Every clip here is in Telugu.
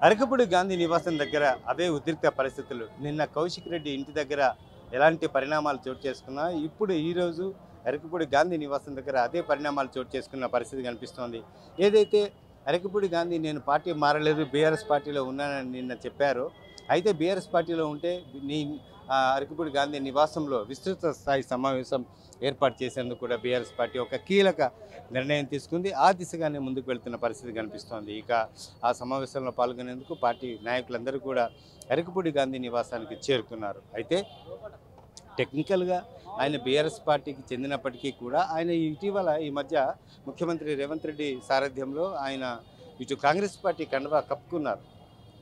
అరకపూడి గాంధీ నివాసం దగ్గర అవే ఉద్రిక్త పరిస్థితులు. నిన్న కౌశిక్ రెడ్డి ఇంటి దగ్గర ఎలాంటి పరిణామాలు చోటు చేసుకున్నా ఇప్పుడు ఈరోజు అరకపూడి గాంధీ నివాసం దగ్గర అదే పరిణామాలు చోటు చేసుకున్న పరిస్థితి కనిపిస్తోంది. ఏదైతే అరకపూడి గాంధీ నేను పార్టీ మారలేదు, బీఆర్ఎస్ పార్టీలో ఉన్నానని నిన్న చెప్పారో, అయితే బీఆర్ఎస్ పార్టీలో ఉంటే నీ అరకపూడి గాంధీ నివాసంలో విస్తృత స్థాయి సమావేశం ఏర్పాటు చేసేందుకు కూడా బీఆర్ఎస్ పార్టీ ఒక కీలక నిర్ణయం తీసుకుంది. ఆ దిశగానే ముందుకు వెళ్తున్న పరిస్థితి కనిపిస్తోంది. ఇక ఆ సమావేశంలో పాల్గొనేందుకు పార్టీ నాయకులందరూ కూడా అరకపూడి గాంధీ నివాసానికి చేరుకున్నారు. అయితే టెక్నికల్గా ఆయన బీఆర్ఎస్ పార్టీకి చెందినప్పటికీ కూడా ఆయన ఇటీవల ఈ మధ్య ముఖ్యమంత్రి రేవంత్ రెడ్డి సారథ్యంలో ఆయన ఇటు కాంగ్రెస్ పార్టీ కండువా కప్పుకున్నారు.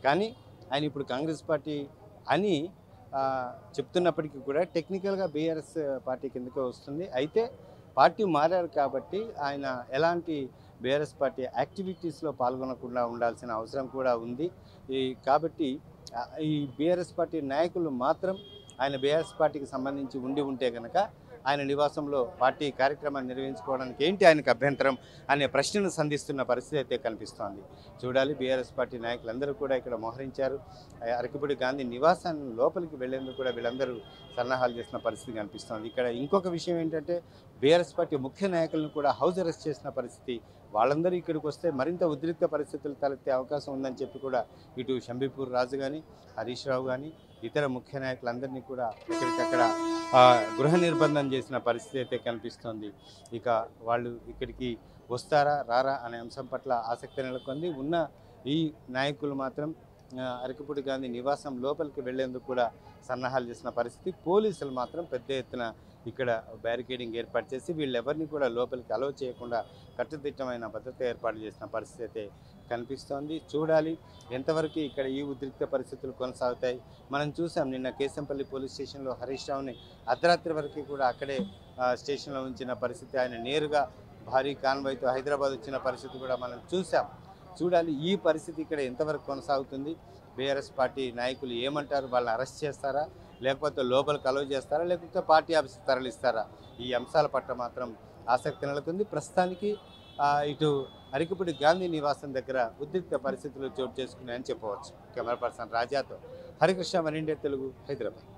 కానీ ఆయన ఇప్పుడు కాంగ్రెస్ పార్టీ అని చెప్తున్నప్పటికీ కూడా టెక్నికల్గా బీఆర్ఎస్ పార్టీ కిందకే వస్తుంది. అయితే పార్టీ మారారు కాబట్టి ఆయన ఎలాంటి బీఆర్ఎస్ పార్టీ యాక్టివిటీస్లో పాల్గొనకుండా ఉండాల్సిన అవసరం కూడా ఉంది. కాబట్టి ఈ బీఆర్ఎస్ పార్టీ నాయకులు మాత్రం ఆయన బీఆర్ఎస్ పార్టీకి సంబంధించి ఉంటే కనుక ఆయన నివాసంలో పార్టీ కార్యక్రమాన్ని నిర్వహించుకోవడానికి ఏంటి ఆయనకు అభ్యంతరం అనే ప్రశ్నను సంధిస్తున్న పరిస్థితి అయితే కనిపిస్తోంది. చూడాలి. బీఆర్ఎస్ పార్టీ నాయకులందరూ కూడా ఇక్కడ మోహరించారు. అరకపూడి గాంధీ నివాసాన్ని లోపలికి వెళ్లేందుకు కూడా వీళ్ళందరూ సన్నాహాలు చేసిన పరిస్థితి కనిపిస్తోంది. ఇక్కడ ఇంకొక విషయం ఏంటంటే బీఆర్ఎస్ పార్టీ ముఖ్య నాయకులను కూడా హౌస్ అరెస్ట్ చేసిన పరిస్థితి. వాళ్ళందరూ ఇక్కడికి వస్తే మరింత ఉద్రిక్త పరిస్థితులు తలెత్తే అవకాశం ఉందని చెప్పి కూడా ఇటు షంబీపూర్ రాజు కానీ, హరీష్ రావు కానీ, ఇతర ముఖ్య నాయకులందరినీ కూడా ఎక్కడికక్కడ గృహ నిర్బంధం చేసిన పరిస్థితి అయితే కనిపిస్తోంది. ఇక వాళ్ళు ఇక్కడికి వస్తారా రారా అనే అంశం పట్ల ఆసక్తి నెలకొంది. ఉన్న ఈ నాయకులు మాత్రం అరకపూడి గాంధీ నివాసం లోపలికి వెళ్లేందుకు కూడా సన్నాహాలు చేసిన పరిస్థితి. పోలీసులు మాత్రం పెద్ద ఎత్తున ఇక్కడ బ్యారికేడింగ్ ఏర్పాటు చేసి వీళ్ళెవరిని కూడా లోపలికి అలౌ చేయకుండా కట్టుదిట్టమైన భద్రత ఏర్పాటు చేసిన పరిస్థితి అయితే కనిపిస్తోంది. చూడాలి ఎంతవరకు ఇక్కడ ఈ ఉద్రిక్త పరిస్థితులు కొనసాగుతాయి. మనం చూసాం నిన్న కేశంపల్లి పోలీస్ స్టేషన్లో హరీష్ రావుని అర్ధరాత్రి వరకు కూడా అక్కడే స్టేషన్లో ఉంచిన పరిస్థితి. ఆయన నేరుగా భారీ కాన్వాయ్తో హైదరాబాద్ వచ్చిన పరిస్థితి కూడా మనం చూసాం. చూడాలి ఈ పరిస్థితి ఇక్కడ ఎంతవరకు కొనసాగుతుంది. బీఆర్ఎస్ పార్టీ నాయకులు ఏమంటారు? వాళ్ళని అరెస్ట్ చేస్తారా, లేకపోతే లోపలికి అలౌ చేస్తారా, లేకపోతే పార్టీ ఆఫీస్ తరలిస్తారా? ఈ అంశాల పట్ల మాత్రం ఆసక్తి నెలకొంది. ప్రస్తుతానికి ఇటు అరకపూడి గాంధీ నివాసం దగ్గర ఉద్రిక్త పరిస్థితులు చోటు చేసుకున్నాయని చెప్పవచ్చు. కెమెరా పర్సన్ రాజాతో హరికృష్ణ, వన్ ఇండియా తెలుగు, హైదరాబాద్.